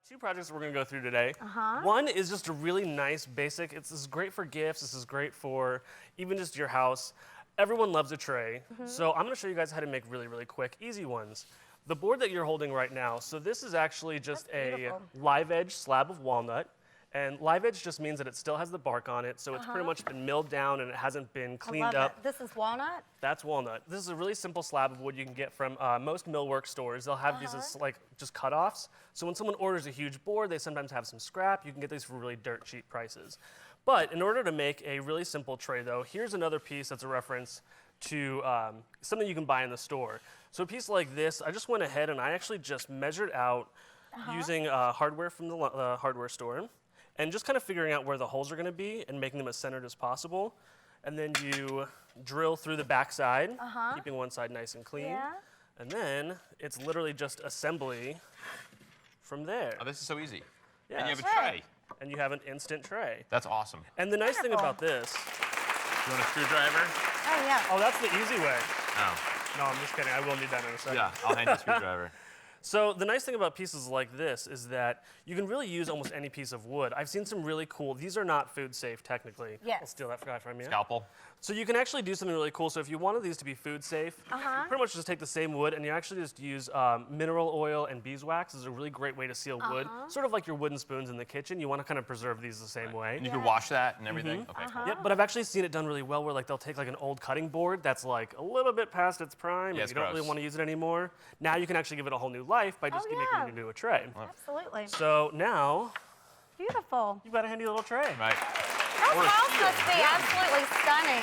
Two projects we're going to go through today. One is just a really nice basic. This is great for gifts. This is great for even just your house. Everyone loves a tray. So I'm going to show you guys how to make really, really quick, easy ones. The board that you're holding right now, so this is actually just a live edge slab of walnut. And live edge just means that it still has the bark on it, so it's pretty much been milled down and it hasn't been cleaned up. This is walnut? That's walnut. This is a really simple slab of wood you can get from most millwork stores. They'll have these as like just cutoffs. So when someone orders a huge board, they sometimes have some scrap. You can get these for really dirt cheap prices. But in order to make a really simple tray though, here's another piece that's a reference to something you can buy in the store. So a piece like this, I just went ahead and I actually just measured out using hardware from the hardware store. And just kind of figuring out where the holes are going to be and making them as centered as possible. And then you drill through the back side, keeping one side nice and clean. Yeah. And then it's literally just assembly from there. Oh, this is so easy. Yeah. And you have a tray. And you have an instant tray. That's awesome. And the nice thing about this. You want a screwdriver? Oh, yeah. Oh, that's the easy way. Oh. No, I'm just kidding. I will need that in a second. Yeah, I'll hand you a screwdriver. So the nice thing about pieces like this is that you can really use almost any piece of wood. I've seen some really cool, these are not food safe technically. Yes. I'll steal that guy from you. Scalpel. So you can actually do something really cool. So if you wanted these to be food safe, you pretty much just take the same wood and you actually just use mineral oil and beeswax. This is a really great way to seal wood. Sort of like your wooden spoons in the kitchen. You want to kind of preserve these the same way. And you can wash that and everything? Okay, cool. Yep, but I've actually seen it done really well where like they'll take like an old cutting board that's like a little bit past its prime and you don't really want to use it anymore. Now you can actually give it a whole new life by just making it into a tray. Absolutely. So now, Beautiful. you've got a handy little tray. Right. Your house must be absolutely stunning.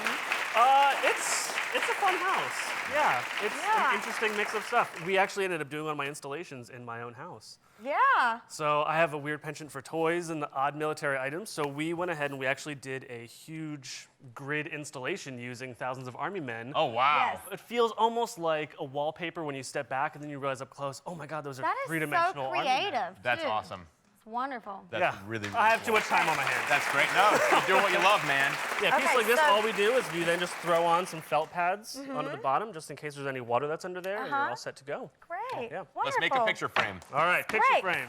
It's a fun house. Yeah, it's an interesting mix of stuff. We actually ended up doing one of my installations in my own house. Yeah. So I have a weird penchant for toys and odd military items. So we went ahead and we actually did a huge grid installation using thousands of army men. Oh, wow. Yes. It feels almost like a wallpaper when you step back and then you realize up close, oh my God, those are That is three-dimensional so army men. creative. That's too. awesome. It's wonderful. That's really, really I have too cool. much time on my hands. That's great. No, keep doing what you love, man. Yeah, a piece Okay, like this, so- all we do is we then just throw on some felt pads onto the bottom just in case there's any water that's under there and you're all set to go. Great. Yeah. Wonderful. Let's make a picture frame. All right, picture Great. frame.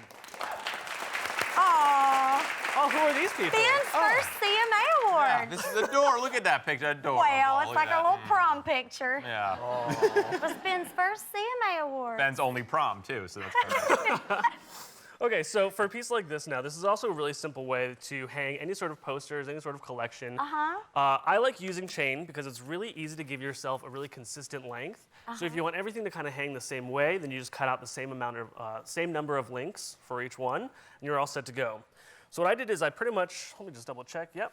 Aww. Oh, who are these people? Ben's first CMA award. Yeah, this is adorable. Look at that picture. Adorable. Well, it's Look like at a that. little prom picture. Yeah. It was Ben's first CMA award. Ben's only prom, too, so that's perfect. Okay, so for a piece like this now, this is also a really simple way to hang any sort of posters, any sort of collection. I like using chain because it's really easy to give yourself a really consistent length. So if you want everything to kind of hang the same way, then you just cut out the same amount of, same number of links for each one, and you're all set to go. So what I did is I pretty much, let me just double check, yep,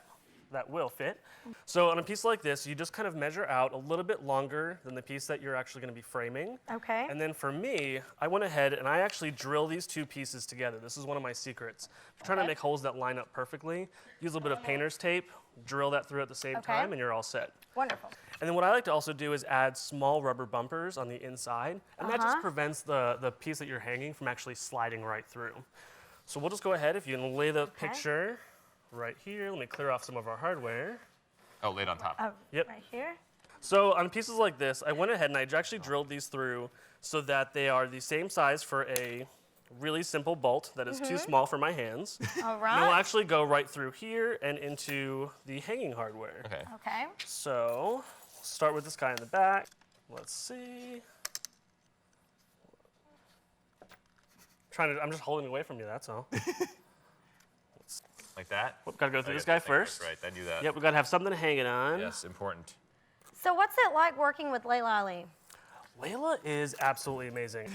that will fit. So on a piece like this, you just kind of measure out a little bit longer than the piece that you're actually going to be framing. Okay. And then for me, I went ahead and I actually drill these two pieces together. This is one of my secrets. I'm trying to make holes that line up perfectly. Use a little bit of painter's tape, drill that through at the same time, and you're all set. Wonderful. And then what I like to also do is add small rubber bumpers on the inside, and that just prevents the piece that you're hanging from actually sliding right through. So we'll just go ahead, if you can lay the picture right here. Let me clear off some of our hardware. Oh, laid on top. Oh, Yep. right here. So on pieces like this, I went ahead and I actually drilled these through so that they are the same size for a really simple bolt that is too small for my hands. All And right. it'll actually go right through here and into the hanging hardware. Okay. Okay. So start with this guy in the back. Let's see. I'm just holding away from you, that's all. Like that? Whoop, gotta go through Oh, this yeah, guy first. Right, I knew that. Yep, we gotta have something to hang it on. Yes, important. So what's it like working with Layla Ali? Layla is absolutely amazing.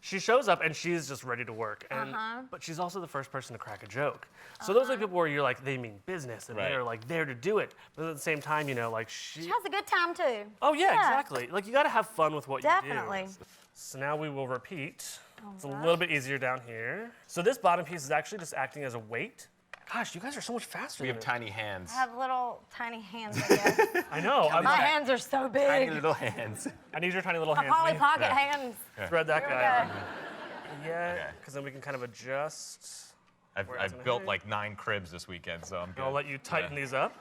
She shows up and she's just ready to work. And, but she's also the first person to crack a joke. So those are the people where you're like, they mean business and they're like there to do it. But at the same time, you know, like She has a good time too. Oh yeah, exactly. Like you gotta have fun with what Definitely. you do. So now we will repeat. It's a little bit easier down here. So this bottom piece is actually just acting as a weight. Gosh, you guys are so much faster We than have me. tiny hands. I have little tiny hands, I guess. I know. My hands are so big. Tiny little hands. I need your tiny little My hands. Polly Let me Pocket hands. Thread that Here we guy. go. Yeah, because then we can kind of adjust. I've built like 9 cribs this weekend, so I'm good. I'll let you tighten these up.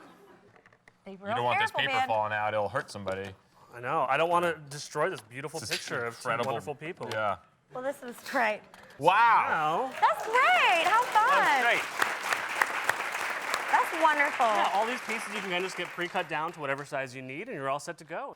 Be real You don't want this careful, paper Ben. falling out. It'll hurt somebody. I know. I don't want to destroy this beautiful This is picture of two incredible. wonderful people. Yeah. Well, this is great. Wow. Now, That's great. wonderful. Yeah, all these pieces you can kind of just get pre-cut down to whatever size you need, and you're all set to go.